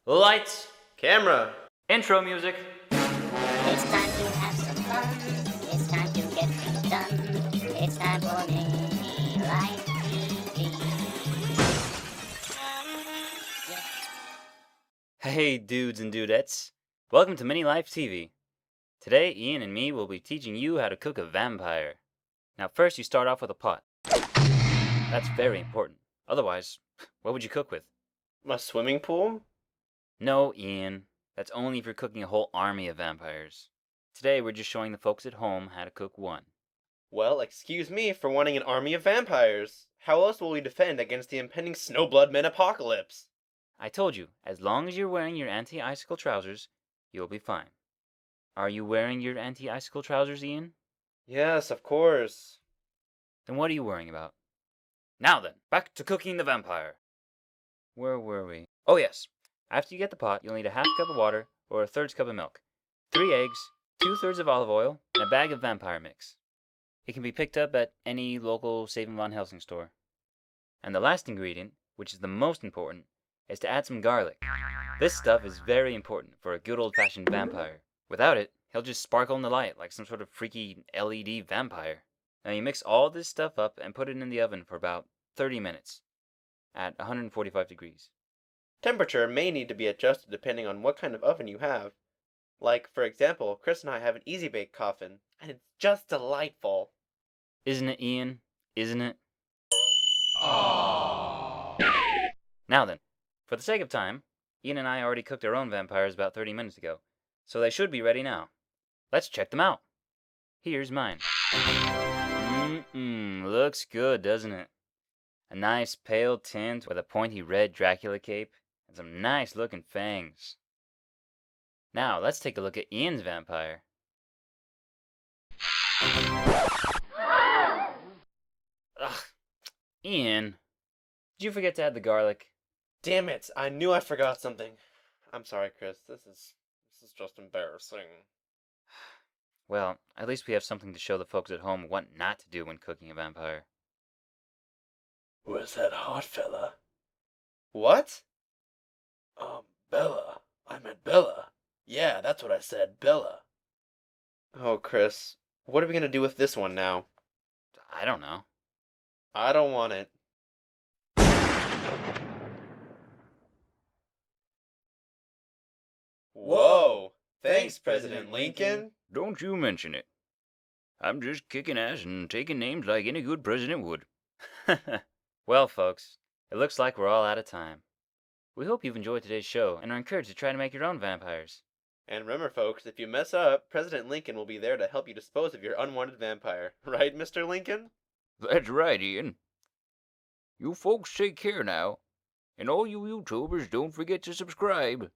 Lights, camera, Intro music. It's time to have some fun. It's time to get things done. It's time for Minilife TV. Hey dudes and dudettes. Welcome to Minilife TV. Today, Ian and me will be teaching you how to cook a vampire. Now first you start off with a pot. That's very important. Otherwise, what would you cook with? a swimming pool? No, Ian. That's only if you're cooking a whole army of vampires. Today we're just showing the folks at home how to cook one. Well, excuse me for wanting an army of vampires. How else will we defend against the impending snowblood men apocalypse? I told you, as long as you're wearing your anti-icicle trousers, you'll be fine. Are you wearing your anti-icicle trousers, Ian? Yes, of course. Then what are you worrying about? Now then, back to cooking the vampire. Where were we? Oh yes. After you get the pot, you'll need a half cup of water or a third cup of milk, 3 eggs, 2/3 of olive oil, and a bag of vampire mix. It can be picked up at any local Save Van Helsing store. And the last ingredient, which is the most important, is to add some garlic. This stuff is very important for a good old-fashioned vampire. Without it, he'll just sparkle in the light like some sort of freaky LED vampire. Now you mix all this stuff up and put it in the oven for about 30 minutes at 145 degrees. Temperature may need to be adjusted depending on what kind of oven you have. Like, for example, Chris and I have an Easy Bake Coffin, and it's just delightful. Isn't it, Ian? Isn't it? Now then, for the sake of time, Ian and I already cooked our own vampires about 30 minutes ago, so they should be ready now. Let's check them out. Here's mine. Looks good, doesn't it? A nice pale tint with a pointy red Dracula cape and some nice looking fangs. Now let's take a look at Ian's vampire. Ugh, Ian, did you forget to add the garlic? Damn it, I knew I forgot something. I'm sorry, Chris. This is just embarrassing. Well, at least we have something to show the folks at home what not to do when cooking a vampire. Where's that hot fella? What? Bella. I meant Bella. Yeah, that's what I said, Bella. Oh, Chris, what are we gonna do with this one now? I don't know. I don't want it. Whoa! Thanks, President Lincoln. Don't you mention it. I'm just kicking ass and taking names like any good president would. Well, folks, it looks like we're all out of time. We hope you've enjoyed today's show and are encouraged to try to make your own vampires. And remember, folks, if you mess up, President Lincoln will be there to help you dispose of your unwanted vampire. Right, Mr. Lincoln? That's right, Ian. You folks take care now. And all you YouTubers don't forget to subscribe.